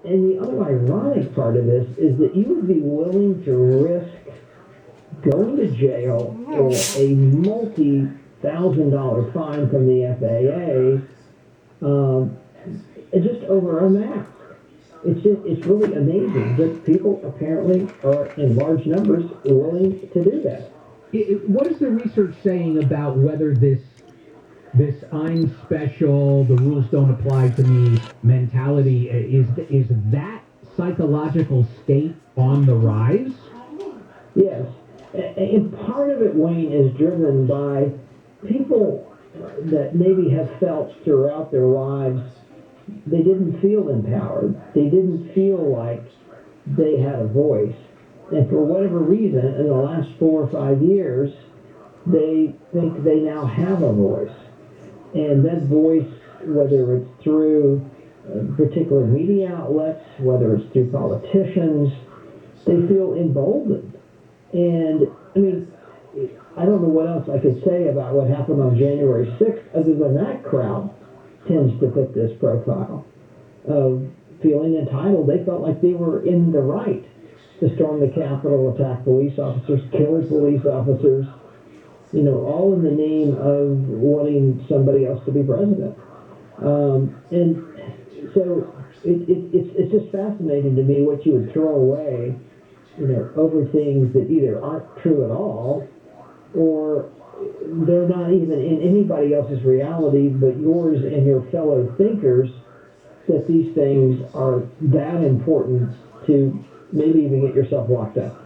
And the other ironic part of this is that you would be willing to risk going to jail or a multi-thousand-dollar fine from the FAA just over a mask. It's really amazing that people apparently are in large numbers willing to do that. What is the research saying about whether this I'm special, the rules don't apply to me mentality is that psychological state on the rise? Yes, and part of it, Wayne, is driven by people that maybe have felt throughout their lives they didn't feel empowered. They didn't feel like they had a voice. And for whatever reason, in the last 4 or 5 years, they think they now have a voice. And that voice, whether it's through particular media outlets, whether it's through politicians, they feel emboldened. And, I mean, I don't know what else I could say about what happened on January 6th other than that crowd tends to fit this profile of feeling entitled. They felt like they were in the right to storm the Capitol, attack police officers, kill police officers, all in the name of wanting somebody else to be president. And so it's just fascinating to me what you would throw away, over things that either aren't true at all or they're not even in anybody else's reality but yours and your fellow thinkers, that these things are that important to maybe even get yourself locked up.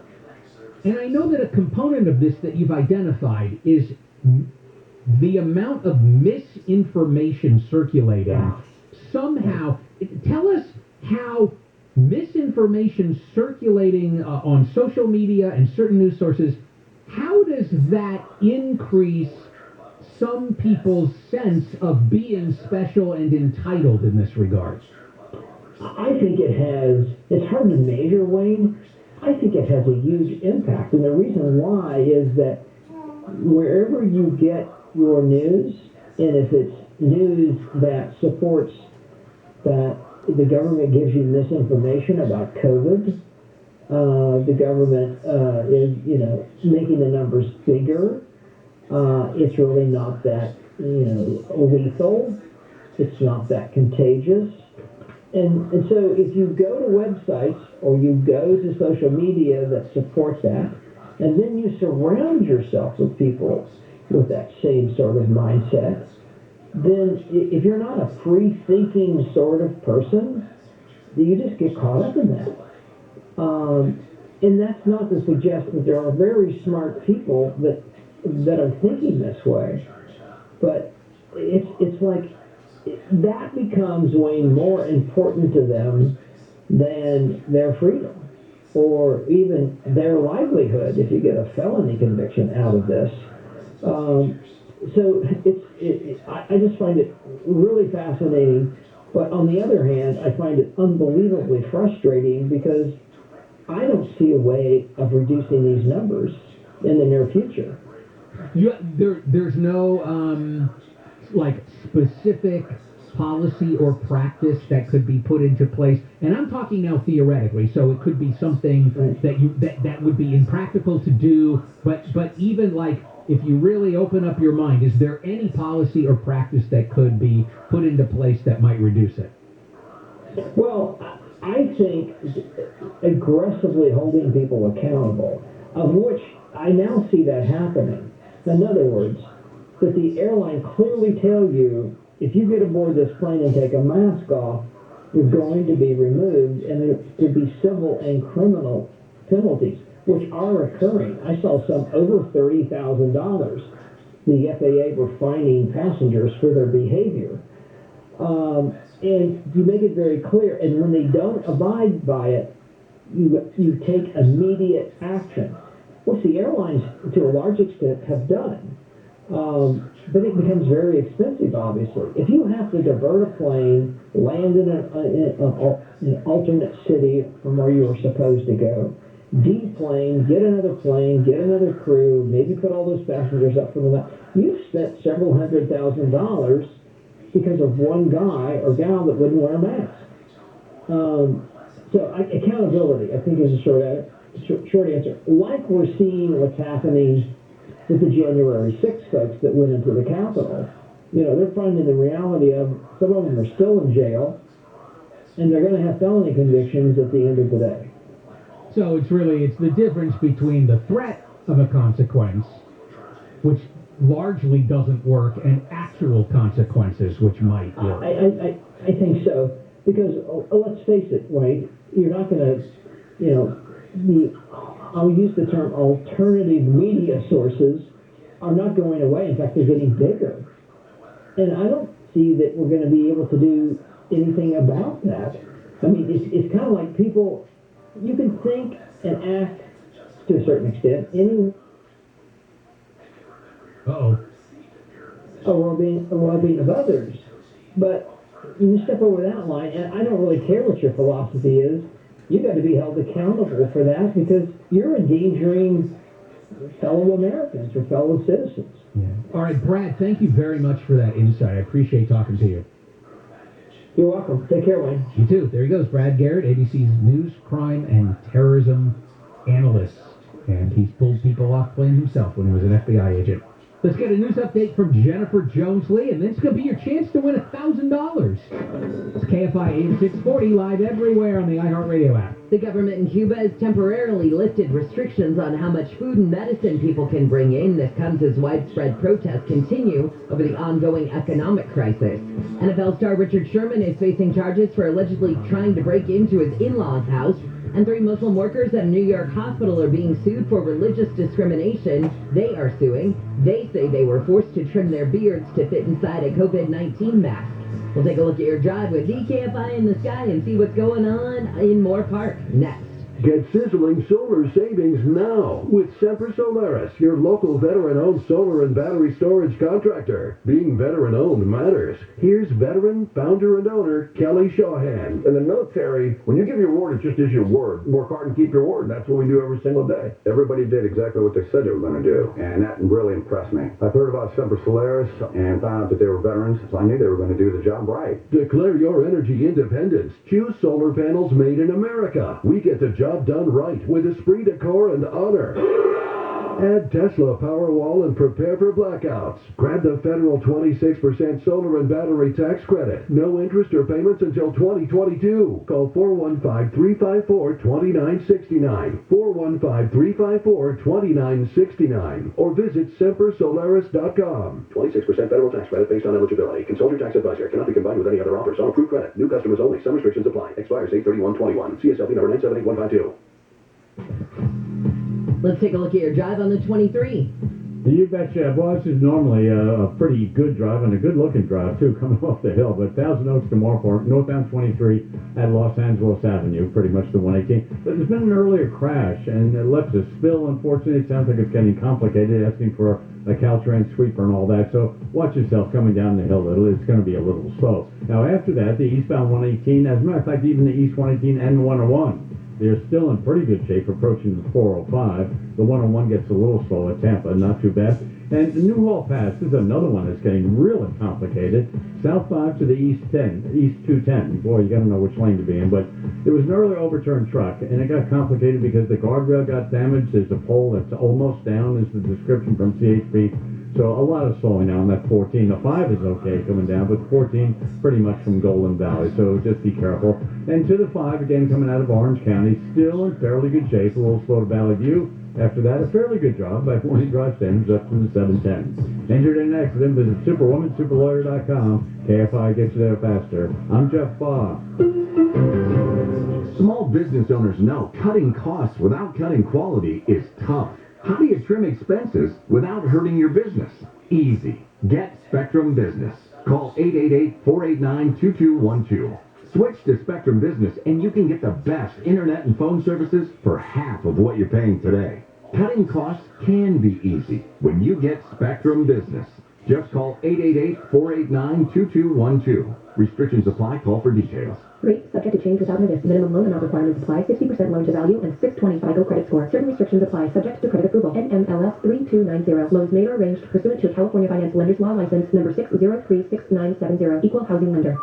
And I know that a component of this that you've identified is the amount of misinformation circulating. Somehow, tell us how misinformation circulating on social media and certain news sources, how does that increase some people's sense of being special and entitled in this regard? I think it's hard to measure, Wayne. I think it has a huge impact. And the reason why is that wherever you get your news, and if it's news that supports that the government gives you misinformation about COVID, the government is, making the numbers bigger. It's really not that, lethal. It's not that contagious. And so if you go to websites or you go to social media that support that, and then you surround yourself with people with that same sort of mindset, then if you're not a free-thinking sort of person, you just get caught up in that. And that's not to suggest that there are very smart people that are thinking this way, but it's like that becomes way more important to them than their freedom or even their livelihood if you get a felony conviction out of this. So I just find it really fascinating, but on the other hand, I find it unbelievably frustrating because I don't see a way of reducing these numbers in the near future. There's no specific policy or practice that could be put into place, and I'm talking now theoretically. So it could be something that would be impractical to do, but even like if you really open up your mind, is there any policy or practice that could be put into place that might reduce it? Well, I think aggressively holding people accountable, of which I now see that happening. In other words, that the airline clearly tell you, if you get aboard this plane and take a mask off, you're going to be removed, and there could be civil and criminal penalties, which are occurring. I saw some over $30,000. The FAA were fining passengers for their behavior. And you make it very clear, and when they don't abide by it, you take immediate action, which the airlines, to a large extent, have done. But it becomes very expensive, obviously. If you have to divert a plane, land in an alternate city from where you were supposed to go, deplane, get another crew, maybe put all those passengers up from the back, you've spent several $100,000 because of one guy or gal that wouldn't wear a mask. Accountability, I think, is a short answer. Like we're seeing what's happening with the January 6th folks that went into the Capitol. They're finding the reality of some of them are still in jail, and they're going to have felony convictions at the end of the day. So it's the difference between the threat of a consequence, which largely doesn't work, and actual consequences, which might work. I think so, because let's face it, Wayne, you're not going to, I'll use the term alternative media sources are not going away. In fact, they're getting bigger. And I don't see that we're going to be able to do anything about that. I mean, it's kind of like people, you can think and act to a certain extent, well-being of others, but you step over that line, and I don't really care what your philosophy is. You got to be held accountable for that because you're endangering fellow Americans or fellow citizens. Yeah. All right, Brad, thank you very much for that insight. I appreciate talking to you. You're welcome. Take care, Wayne. You too. There he goes, Brad Garrett, ABC's news, crime, and terrorism analyst. And he's pulled people off plane himself when he was an FBI agent. Let's get a news update from Jennifer Jones-Lee, and this could be your chance to win $1,000. It's KFI AM 640, live everywhere on the iHeartRadio app. The government in Cuba has temporarily lifted restrictions on how much food and medicine people can bring in. This comes as widespread protests continue over the ongoing economic crisis. NFL star Richard Sherman is facing charges for allegedly trying to break into his in-laws' house. And 3 Muslim workers at a New York hospital are being sued for religious discrimination. They are suing. They say they were forced to trim their beards to fit inside a COVID-19 mask. We'll take a look at your drive with DKFI in the sky and see what's going on in Moore Park next. Get sizzling solar savings now with Semper Solaris, your local veteran-owned solar and battery storage contractor. Being veteran-owned matters. Here's veteran, founder, and owner Kelly Shawhan. In the military, when you give your word, it just is your word. Work hard and keep your word. That's what we do every single day. Everybody did exactly what they said they were going to do, and that really impressed me. I've heard about Semper Solaris and found out that they were veterans, so I knew they were going to do the job right. Declare your energy independence. Choose solar panels made in America. We get the job done right with esprit de corps and honor. Add Tesla Powerwall and prepare for blackouts. Grab the federal 26% solar and battery tax credit. No interest or payments until 2022. Call 415-354-2969. 415-354-2969. Or visit sempersolaris.com. 26% federal tax credit based on eligibility. Consult your tax advisor. Cannot be combined with any other offers on approved credit. New customers only. Some restrictions apply. Expires 8/31/21. CSLP number 978152. Let's take a look at your drive on the 23. You betcha. Well, this is normally a pretty good drive and a good-looking drive, too, coming off the hill. But Thousand Oaks to Moorpark, northbound 23 at Los Angeles Avenue, pretty much the 118. But there's been an earlier crash, and it left a spill, unfortunately. It sounds like it's getting complicated, asking for a Caltrans sweeper and all that. So watch yourself coming down the hill. It's going to be a little slow. Now, after that, the eastbound 118, as a matter of fact, even the east 118 and 101, they're still in pretty good shape approaching the 405. The 101 gets a little slow at Tampa, not too bad. And the New Hall Pass is another one that's getting really complicated. South 5 to the east 210. Boy, you got to know which lane to be in. But there was an earlier overturned truck, and it got complicated because the guardrail got damaged. There's a pole that's almost down, is the description from CHP. So a lot of slowing down. That 14. The 5 is okay coming down, but 14 pretty much from Golden Valley. So just be careful. And to the 5, again, coming out of Orange County, still in fairly good shape. A little slow to Valley View. After that, a fairly good job by Morning Drive standards up to the 710. Injured in an accident, visit superwomansuperlawyer.com. KFI gets you there faster. I'm Jeff Baugh. Small business owners know cutting costs without cutting quality is tough. How do you trim expenses without hurting your business? Easy. Get Spectrum Business. Call 888-489-2212. Switch to Spectrum Business and you can get the best internet and phone services for half of what you're paying today. Cutting costs can be easy when you get Spectrum Business. Just call 888-489-2212. Restrictions apply. Call for details. Rate subject to change without notice. Minimum loan amount requirements apply. 60% loan to value and 620 FICO credit score. Certain restrictions apply. Subject to credit approval. NMLS 3290. Loans made or arranged pursuant to California Finance Lenders Law License number 6036970. Equal housing lender.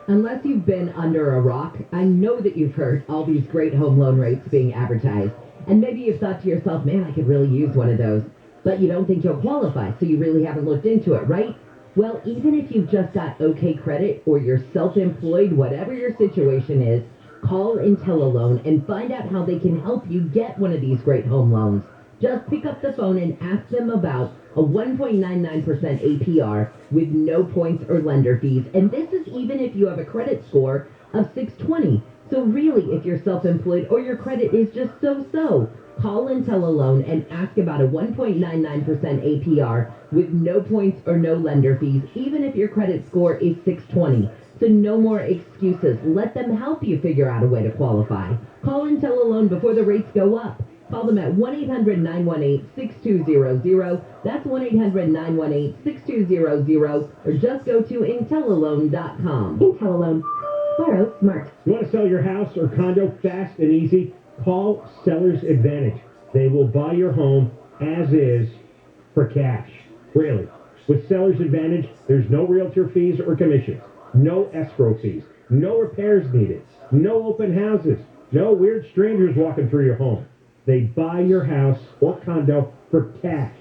Unless you've been under a rock, I know that you've heard all these great home loan rates being advertised. And maybe you've thought to yourself, man, I could really use one of those. But you don't think you'll qualify, so you really haven't looked into it, right? Well, even if you've just got okay credit or you're self-employed, whatever your situation is, call IntelliLoan and find out how they can help you get one of these great home loans. Just pick up the phone and ask them about a 1.99% APR with no points or lender fees. And this is even if you have a credit score of 620. So really, if you're self-employed or your credit is just so-so, call IntelliLoan and ask about a 1.99% APR with no points or no lender fees, even if your credit score is 620. So no more excuses. Let them help you figure out a way to qualify. Call IntelliLoan before the rates go up. Call them at 1-800-918-6200. That's 1-800-918-6200. Or just go to IntelliLoan.com. IntelliLoan. Borrow smart. You want to sell your house or condo fast and easy? Call Seller's Advantage. They will buy your home as is for cash. Really. With Seller's Advantage, there's no realtor fees or commissions, no escrow fees, no repairs needed, no open houses, no weird strangers walking through your home. They buy your house or condo for cash.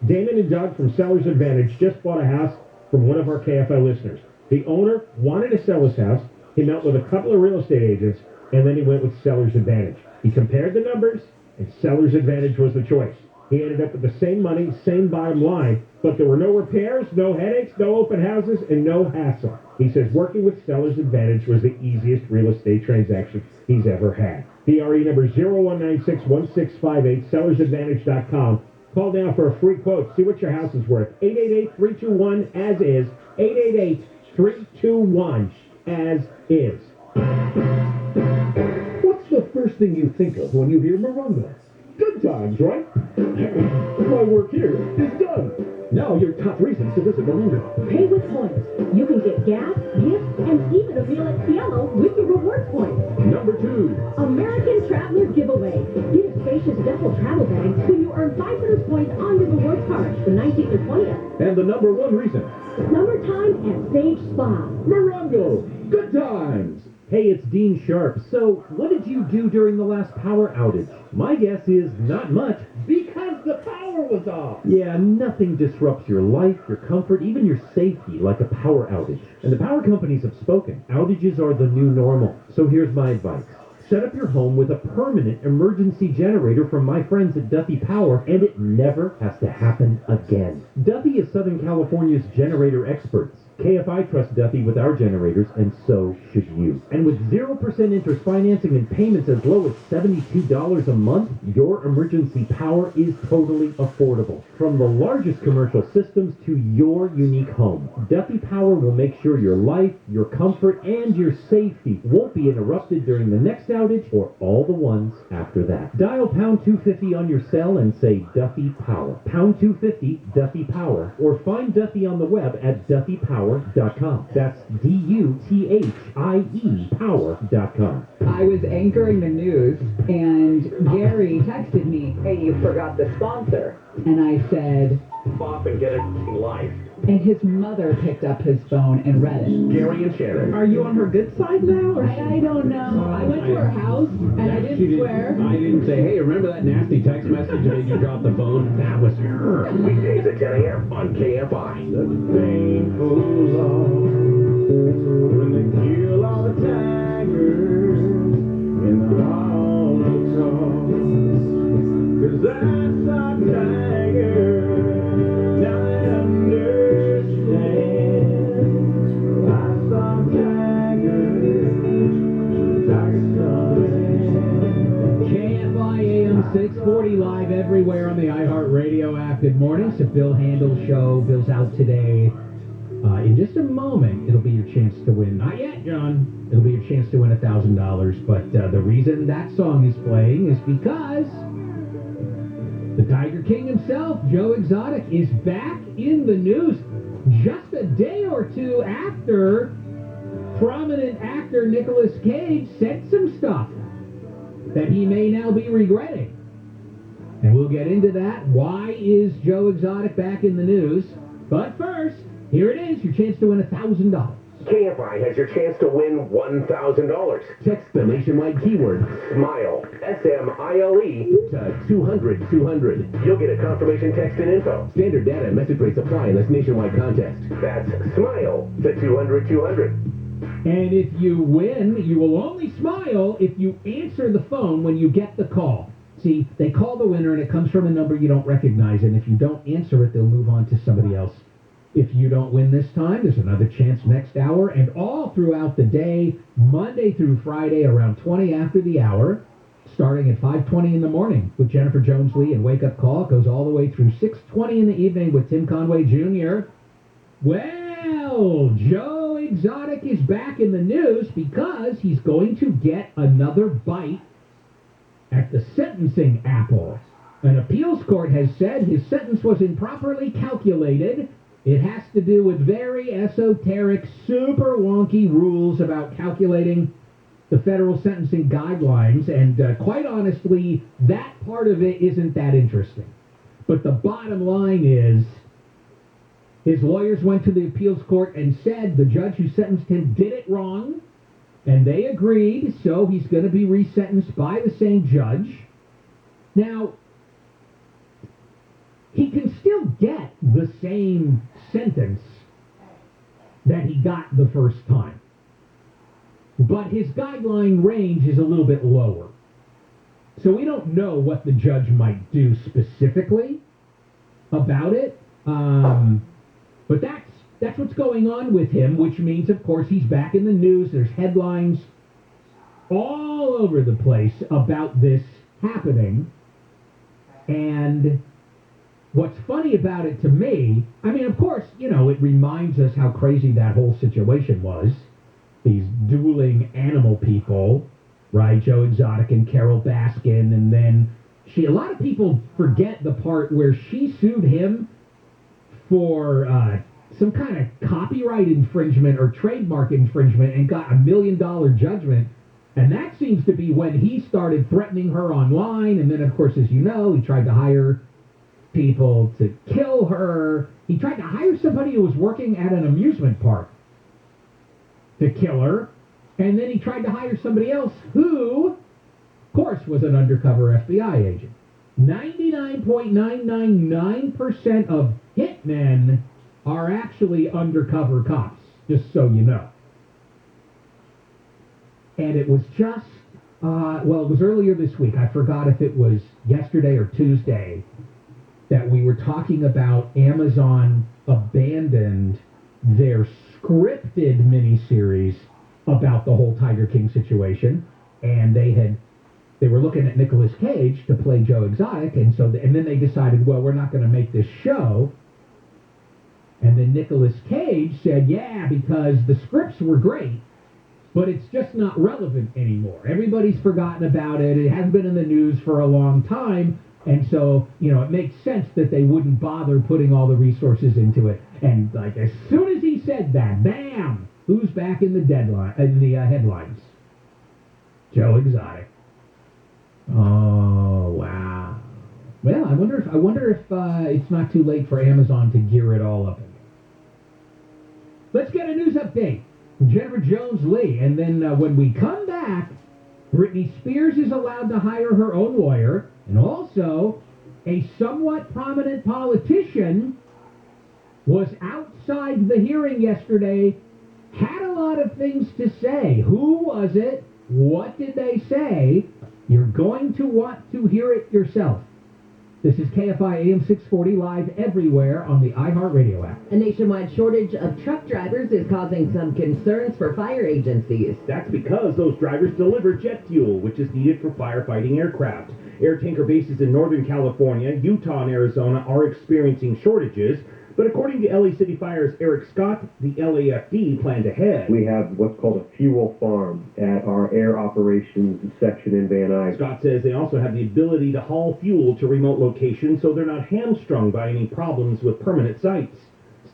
Damon and Doug from Seller's Advantage just bought a house from one of our KFI listeners. The owner wanted to sell his house. He met with a couple of real estate agents, and then he went with Seller's Advantage. He compared the numbers, and Seller's Advantage was the choice. He ended up with the same money, same bottom line, but there were no repairs, no headaches, no open houses, and no hassle. He says working with Seller's Advantage was the easiest real estate transaction he's ever had. DRE number 0196-1658, sellersadvantage.com. Call now for a free quote. See what your house is worth. 888-321-AS-IS. 888-321-AS-IS. What's the first thing you think of when you hear Morongo? Good times, right? My work here is done. Now your top reasons to visit Morongo. Pay with points. You can get gas, gifts, and even a meal at Cielo with your rewards points. Number 2. American Traveler Giveaway. Get a spacious duffel travel bag when you earn 500 points on your rewards card the 19th or 20th. And the number 1 reason. Summertime at Sage Spa. Morongo. Good times. Hey, it's Dean Sharp. So, what did you do during the last power outage? My guess is not much. Because the power was off. Yeah, nothing disrupts your life, your comfort, even your safety like a power outage. And the power companies have spoken. Outages are the new normal. So here's my advice. Set up your home with a permanent emergency generator from my friends at Duffy Power, and it never has to happen again. Duffy is Southern California's generator experts. KFI trusts Duffy with our generators, and so should you. And with 0% interest financing and payments as low as $72 a month, your emergency power is totally affordable. From the largest commercial systems to your unique home, Duffy Power will make sure your life, your comfort, and your safety won't be interrupted during the next outage or all the ones after that. Dial pound 250 on your cell and say Duffy Power. Pound 250 Duffy Power. Or find Duffy on the web at duffypower.com. That's DUTHIE power.com. I was anchoring the news, and Gary texted me, "Hey, you forgot the sponsor." And I said, Pop and get it in life. and his mother picked up his phone and read it. Gary and Shannon. Are you on her good side now? Or I don't know. I went to her house, and I didn't swear. I didn't say, hey, remember that nasty text message that made you drop the phone? That was her. Weekdays at 10 a.m. on KFI. The pain goes on when they kill all the tigers in the Holocaust. 'Cause I saw tigers, now I understand. I saw tigers, KFI AM 640 live everywhere on the iHeartRadio app. Good morning. It's a Bill Handel show. Bill's out today. In just a moment, it'll be your chance to win. Not yet, John. It'll be your chance to win $1,000. But the reason that song is playing is because the Tiger King himself, Joe Exotic, is back in the news just a day or two after prominent actor Nicolas Cage said some stuff that he may now be regretting. And we'll get into that. Why is Joe Exotic back in the news? But first, here it is, your chance to win $1,000. KFI has your chance to win $1,000. Text the nationwide keyword SMILE, S-M-I-L-E, to 200-200. You'll get a confirmation text and info. Standard data and message rates apply in this nationwide contest. That's SMILE to 200-200. And if you win, you will only smile if you answer the phone when you get the call. See, they call the winner and it comes from a number you don't recognize, and if you don't answer it, they'll move on to somebody else. If you don't win this time, there's another chance next hour, and all throughout the day, Monday through Friday, around 20 after the hour, starting at 5:20 in the morning with Jennifer Jones-Lee and Wake Up Call. It goes all the way through 6:20 in the evening with Tim Conway Jr. Well, Joe Exotic is back in the news because he's going to get another bite at the sentencing apple. An appeals court has said his sentence was improperly calculated. It has to do with very esoteric, super wonky rules about calculating the federal sentencing guidelines, and quite honestly, that part of it isn't that interesting. But the bottom line is, his lawyers went to the appeals court and said the judge who sentenced him did it wrong, and they agreed, so he's going to be resentenced by the same judge. Now, he can still get the same sentence that he got the first time, but his guideline range is a little bit lower. So we don't know what the judge might do specifically about it, but that's what's going on with him, which means, of course, he's back in the news. There's headlines all over the place about this happening. And what's funny about it to me, I mean, of course, you know, it reminds us how crazy that whole situation was. These dueling animal people, right? Joe Exotic and Carol Baskin, and then a lot of people forget the part where she sued him for some kind of copyright infringement or trademark infringement and got $1 million judgment. And that seems to be when he started threatening her online. And then, of course, as you know, he tried to hire people to kill her. He tried to hire somebody who was working at an amusement park to kill her. And then he tried to hire somebody else who, of course, was an undercover FBI agent. 99.999% of hitmen are actually undercover cops, just so you know. And it was just, it was earlier this week. I forgot if it was yesterday or Tuesday that we were talking about Amazon abandoned their scripted miniseries about the whole Tiger King situation, and they were looking at Nicolas Cage to play Joe Exotic, and then they decided, well, we're not going to make this show. And then Nicolas Cage said, yeah, because the scripts were great, but it's just not relevant anymore. Everybody's forgotten about it. It hasn't been in the news for a long time, and so, you know, it makes sense that they wouldn't bother putting all the resources into it. And like as soon as he said that, bam, who's back in the headlines? Joe Exotic. Oh, wow. Well, I wonder if it's not too late for Amazon to gear it all up again. Let's get a news update from Jennifer Jones-Lee, and then when we come back, Britney Spears is allowed to hire her own lawyer, and also a somewhat prominent politician was outside the hearing yesterday, had a lot of things to say. Who was it? What did they say? You're going to want to hear it yourself. This is KFI AM 640 live everywhere on the iHeartRadio app. A nationwide shortage of truck drivers is causing some concerns for fire agencies. That's because those drivers deliver jet fuel, which is needed for firefighting aircraft. Air tanker bases in Northern California, Utah, and Arizona are experiencing shortages. But according to LA City Fire's Eric Scott, the LAFD planned ahead. We have what's called a fuel farm at our air operations section in Van Nuys. Scott says they also have the ability to haul fuel to remote locations so they're not hamstrung by any problems with permanent sites.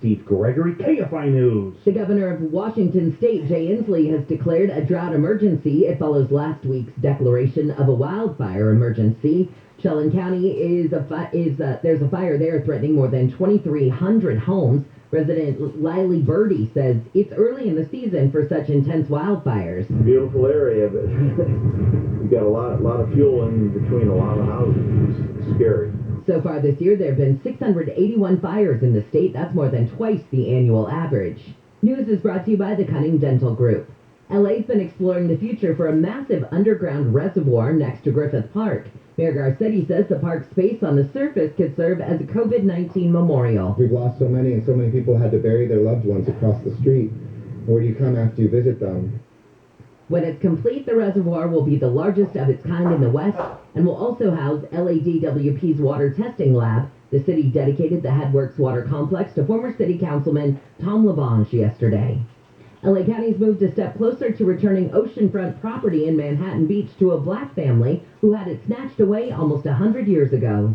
Steve Gregory, KFI News. The governor of Washington State, Jay Inslee, has declared a drought emergency. It follows last week's declaration of a wildfire emergency. Sheldon County there's a fire there threatening more than 2,300 homes. Resident Lily Birdie says it's early in the season for such intense wildfires. Beautiful area, but you got a lot of fuel in between a lot of houses. It's scary. So far this year, there have been 681 fires in the state. That's more than twice the annual average. News is brought to you by the Cunning Dental Group. LA's been exploring the future for a massive underground reservoir next to Griffith Park. Mayor Garcetti says the park's space on the surface could serve as a COVID-19 memorial. We've lost so many, and so many people had to bury their loved ones across the street. Where do you come after you visit them? When it's complete, the reservoir will be the largest of its kind in the West and will also house LADWP's water testing lab. The city dedicated the Headworks Water Complex to former city councilman Tom LaBonge yesterday. LA County's moved a step closer to returning oceanfront property in Manhattan Beach to a black family who had it snatched away almost 100 years ago.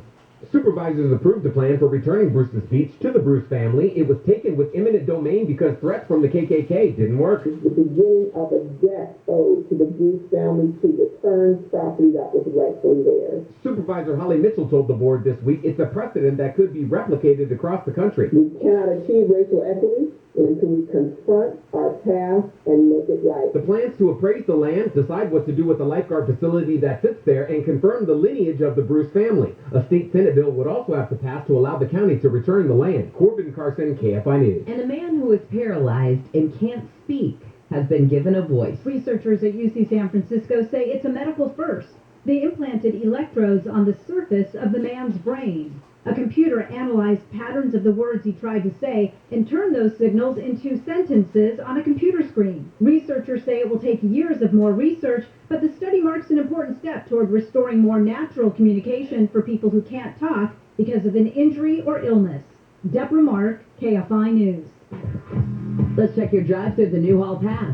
Supervisors approved the plan for returning Bruce's Beach to the Bruce family. It was taken with eminent domain because threats from the KKK didn't work. The beginning of a debt owed to the Bruce family to return property that was rightfully theirs. Supervisor Holly Mitchell told the board this week it's a precedent that could be replicated across the country. We cannot achieve racial equity until we confront our past and make it right. The plans to appraise the land, decide what to do with the lifeguard facility that sits there, and confirm the lineage of the Bruce family. A state Senate bill would also have to pass to allow the county to return the land. Corbin Carson, KFI News. And a man who is paralyzed and can't speak has been given a voice. Researchers at UC San Francisco say it's a medical first. They implanted electrodes on the surface of the man's brain. A computer analyzed patterns of the words he tried to say and turned those signals into sentences on a computer screen. Researchers say it will take years of more research, but the study marks an important step toward restoring more natural communication for people who can't talk because of an injury or illness. Deborah Mark, KFI News. Let's check your drive through the Newhall Pass.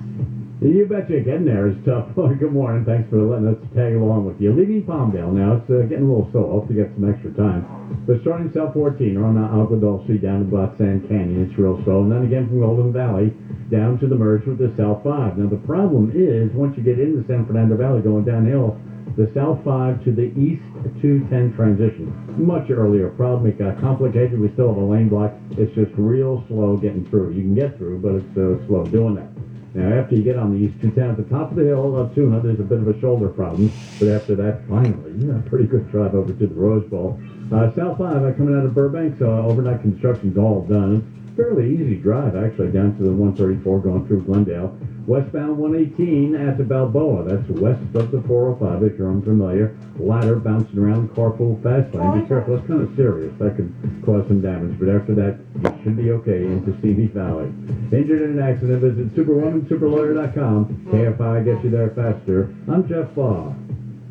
You betcha, getting there is tough. Oh, good morning. Thanks for letting us tag along with you. Leaving Palmdale now. It's getting a little slow. Hope you get some extra time. But starting South 14 or on Agua Dulce down to Black Sand Canyon, it's real slow. And then again from Golden Valley down to the merge with the South 5. Now, the problem is once you get into San Fernando Valley going downhill, the South 5 to the East 210 transition. Much earlier problem. It got complicated. We still have a lane block. It's just real slow getting through. You can get through, but it's slow doing that. Now, after you get on the East 210 at the top of the hill of Tuna, there's a bit of a shoulder problem. But after that, finally, pretty good drive over to the Rose Bowl. South 5 coming out of Burbank, so overnight construction's all done. It's a fairly easy drive, actually, down to the 134 going through Glendale. Westbound 118 at the Balboa. That's west of the 405, if you're unfamiliar. Ladder bouncing around carpool fast lane. Be careful, it's kind of serious. That could cause some damage, but after that, you should be okay into Stevie Valley. Injured in an accident, visit superwomansuperlawyer.com. KFI gets you there faster. I'm Jeff Baugh.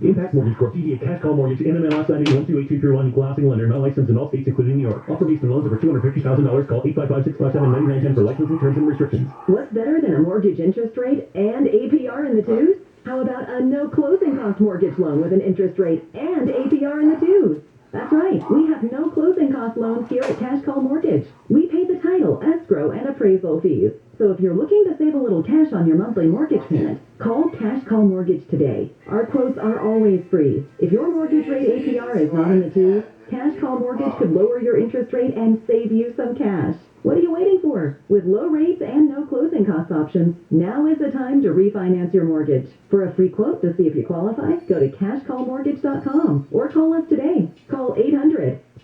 Impact Mortgage Corp. DBA Cash Call Mortgage. NMLS ID 128231. Equal housing lender. Not licensed in all states, including New York. Offer based on loans over $250,000. Call 855-657-9910 for licensing terms and restrictions. What's better than a mortgage interest rate and APR in the twos? How about a no closing cost mortgage loan with an interest rate and APR in the twos? That's right. We have no closing cost loans here at Cash Call Mortgage. We pay the title, escrow, and appraisal fees. So if you're looking to save a little cash on your monthly mortgage payment, call Cash Call Mortgage today. Our quotes are always free. If your mortgage rate APR is not in the twos, Cash Call Mortgage could lower your interest rate and save you some cash. What are you waiting for? With low rates and no closing cost options, now is the time to refinance your mortgage. For a free quote to see if you qualify, go to cashcallmortgage.com or call us today. Call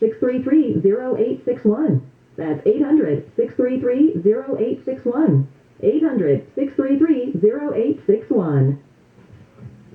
800-633-0861. That's 800-633-0861. 800-633-0861.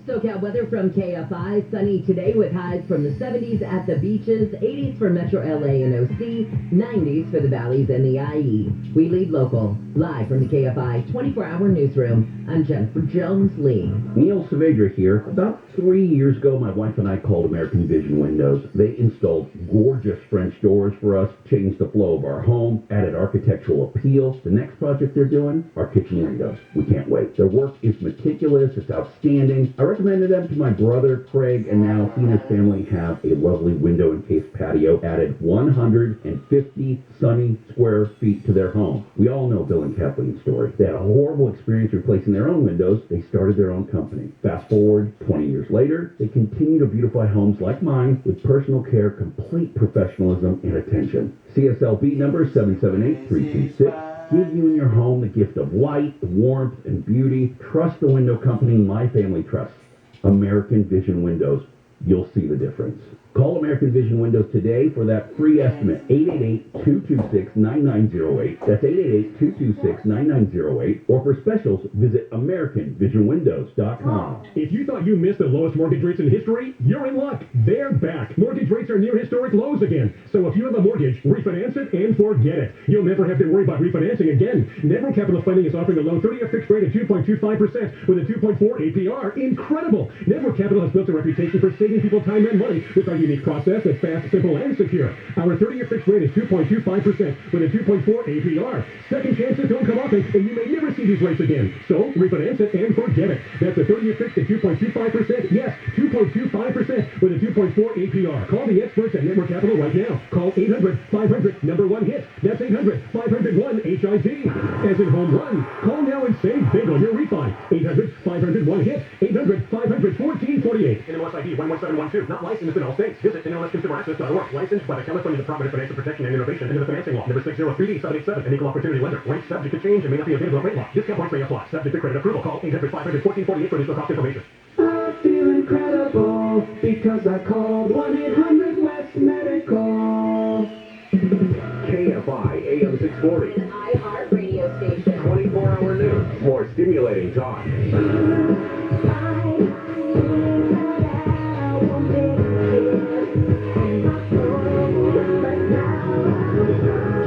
SoCal weather from KFI. Sunny today with highs from the 70s at the beaches, 80s for Metro LA and OC, 90s for the valleys and the IE. We lead local. Live from the KFI 24-hour newsroom, I'm Jennifer Jones-Lee. Neil Saavedra here. About 3 years ago, my wife and I called American Vision Windows. They installed gorgeous French doors for us, changed the flow of our home, added architectural appeal. The next project they're doing, our kitchen windows. We can't wait. Their work is meticulous. It's outstanding. I recommended them to my brother, Craig, and now he and his family have a lovely window-encased patio, added 150 sunny square feet to their home. We all know Bill and Kathleen's story. They had a horrible experience replacing their own windows. They started their own company. Fast forward 20 years later, they continue to beautify homes like mine with personal care, complete professionalism, and attention. CSLB number 778326. Give you and your home the gift of light, warmth, and beauty. Trust the window company my family trusts. American Vision Windows. You'll see the difference. Call American Vision Windows today for that free estimate. 888-226-9908. That's 888-226-9908. Or for specials, visit AmericanVisionWindows.com. If you thought you missed the lowest mortgage rates in history, you're in luck. They're back. Mortgage rates are near historic lows again. So if you have a mortgage, refinance it and forget it. You'll never have to worry about refinancing again. Network Capital Funding is offering a low 30-year fixed rate at 2.25% with a 2.4 APR. Incredible! Network Capital has built a reputation for saving people time and money with our unique process that's fast, simple, and secure. Our 30-year fixed rate is 2.25% with a 2.4 APR. Second chances don't come often, and you may never see these rates again. So refinance it and forget it. That's a 30-year fixed at 2.25%. Yes, 2.25% with a 2.4 APR. Call the experts at Network Capital right now. Call 800-500-1-HIT. That's 800-500-1-HIT. As in home run. Call now and save big on your refi. 800-500-1-HIT. 800-500-1448. NMLS ID 11712. Not licensed in all states. Visit NMLSConsumerAccess.org. Licensed by the California Department of Financial Protection and Innovation under the Financing Law. Number 603D787. An equal opportunity lender. Rates subject to change and may not be available at rate law. Discount points may apply. Subject to credit approval. Call 800-500-1448 for additional cost information. I feel incredible because I called 1-800-WEST Medical. KFI AM 640. An iHeart radio station. 24-hour news. More stimulating talk.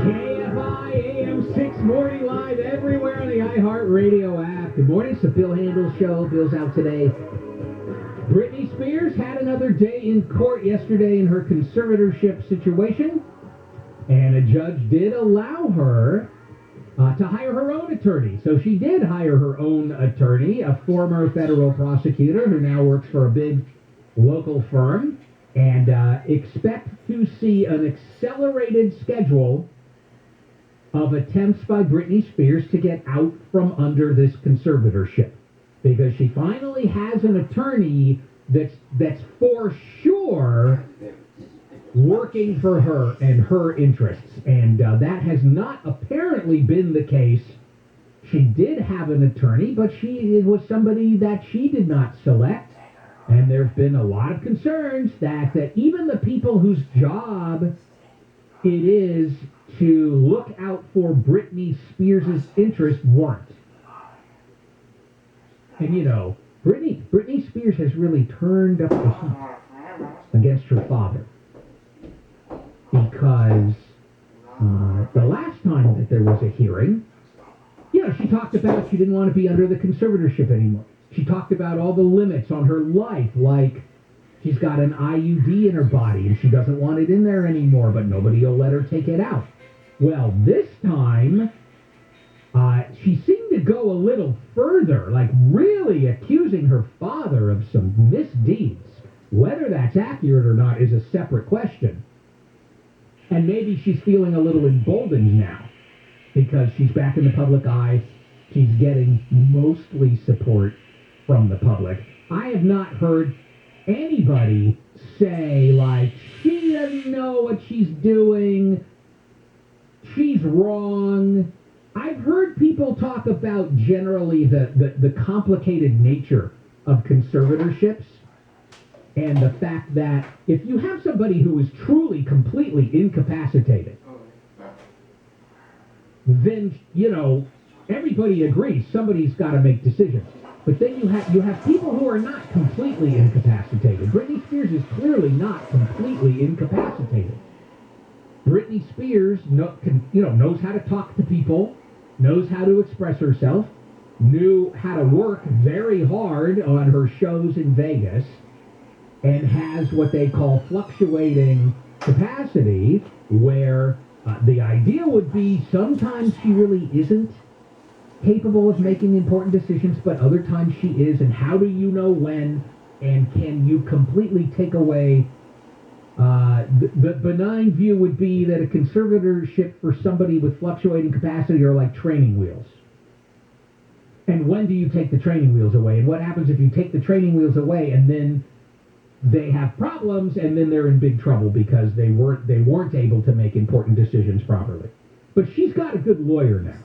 KFI AM 640 live everywhere on the iHeart Radio app. Good morning, it's the Bill Handel Show. Bill's out today. Britney Spears had another day in court yesterday in her conservatorship situation, and a judge did allow her to hire her own attorney. So she did hire her own attorney, a former federal prosecutor who now works for a big local firm, and expect to see an accelerated schedule of attempts by Britney Spears to get out from under this conservatorship, because she finally has an attorney that's for sure working for her and her interests, and that has not apparently been the case. She did have an attorney, but it was somebody that she did not select, and there have been a lot of concerns that even the people whose job it is to look out for Britney Spears' interests weren't. And you know, Britney Spears has really turned up the heat against her father, because the last time that there was a hearing, she talked about she didn't want to be under the conservatorship anymore. She talked about all the limits on her life, like she's got an IUD in her body and she doesn't want it in there anymore, but nobody will let her take it out. Well, this time, she seemed to go a little further, like really accusing her father of some misdeeds. Whether that's accurate or not is a separate question. And maybe she's feeling a little emboldened now, because she's back in the public eye. She's getting mostly support from the public. I have not heard anybody say, like, she doesn't know what she's doing, she's wrong. I've heard people talk about generally the complicated nature of conservatorships, and the fact that if you have somebody who is truly, completely incapacitated, then, everybody agrees somebody's got to make decisions. But then you have people who are not completely incapacitated. Britney Spears is clearly not completely incapacitated. Britney Spears knows how to talk to people, knows how to express herself, knew how to work very hard on her shows in Vegas, and has what they call fluctuating capacity, where the idea would be sometimes she really isn't capable of making important decisions, but other times she is, and how do you know when, and can you completely take away the benign view would be that a conservatorship for somebody with fluctuating capacity are like training wheels. And when do you take the training wheels away? And what happens if you take the training wheels away and then they have problems and then they're in big trouble because they weren't able to make important decisions properly? But she's got a good lawyer now.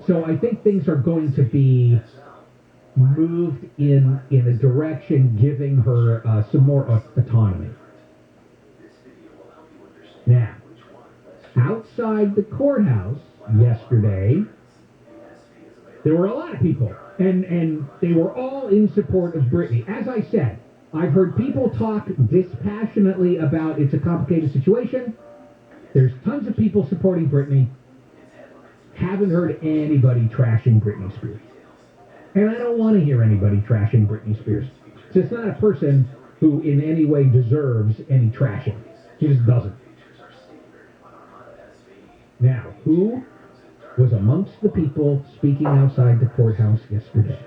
So I think things are going to be moved in a direction giving her some more autonomy. Now, outside the courthouse yesterday, there were a lot of people, and they were all in support of Britney. As I said, I've heard people talk dispassionately about it's a complicated situation. There's tons of people supporting Britney. Haven't heard anybody trashing Britney Spears. And I don't want to hear anybody trashing Britney Spears. So it's not a person who in any way deserves any trashing. He just doesn't. Now, who was amongst the people speaking outside the courthouse yesterday?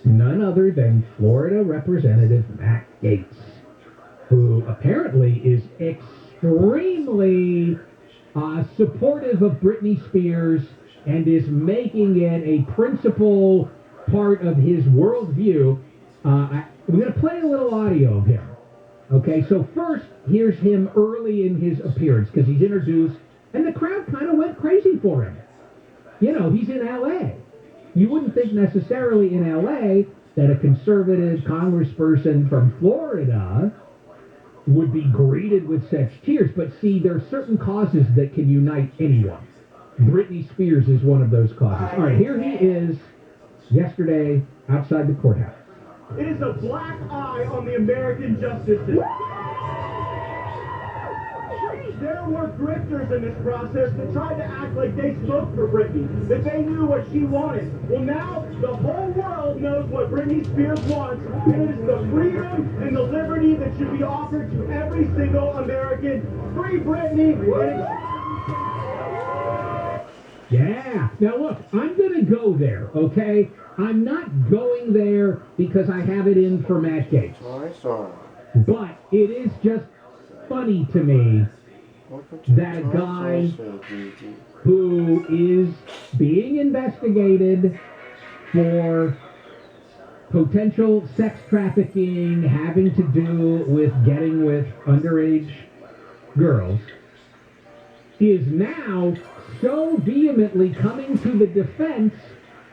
None other than Florida Representative Matt Gaetz, who apparently is extremely supportive of Britney Spears and is making it a principal part of his worldview. We're going to play a little audio of him. Okay, so first, here's him early in his appearance, because he's introduced, and the crowd kind of went crazy for him. You know, he's in L.A. You wouldn't think necessarily in L.A. that a conservative congressperson from Florida would be greeted with such tears, but see, there are certain causes that can unite anyone. Britney Spears is one of those causes. All right, here he is yesterday outside the courthouse. It is a black eye on the American justice system. There were grifters in this process that tried to act like they spoke for Britney, that they knew what she wanted. Well, now the whole world knows what Britney Spears wants, and it is the freedom and the liberty that should be offered to every single American. Free Britney! Yeah. Now look, I'm going to go there, okay? I'm not going there because I have it in for Matt Gaetz. But it is just funny to me that a guy who is being investigated for potential sex trafficking having to do with getting with underage girls is now so vehemently coming to the defense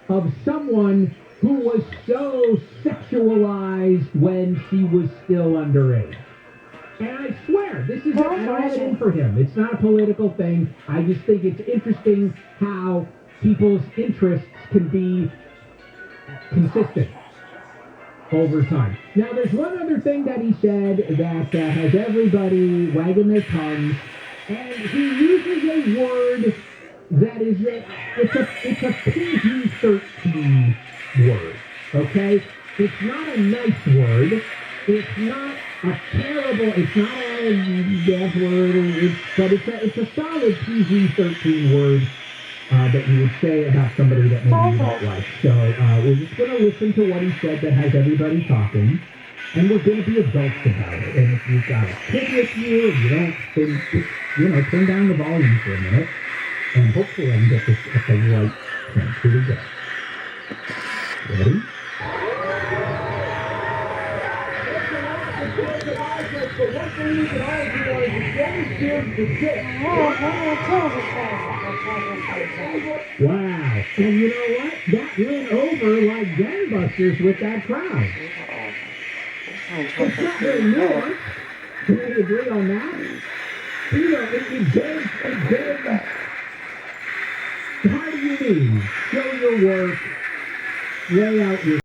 of someone who was so sexualized when she was still underage. And I swear, this is an in for him. It's not a political thing. I just think it's interesting how people's interests can be consistent over time. Now, there's one other thing that he said that has everybody wagging their tongues, and he uses a word that is it's a PG-13 word, okay? It's not a nice word. It's not a terrible, it's not a bad word, but it's a solid PG-13 word that you would say about somebody that maybe you don't like. So we're just going to listen to what he said that has everybody talking, and we're going to be adults about it. And if you've got a kid with you, and you don't, then just, turn down the volume for a minute, and hopefully I can get this at the right point. Here we go. Ready? The one thing you can all do is Britney Spears to sit. Wow. And you know what? That went over like gangbusters with that crowd. It's not very nuanced. Can we agree on that? You know, it gave. How do you mean? Show your work, lay out your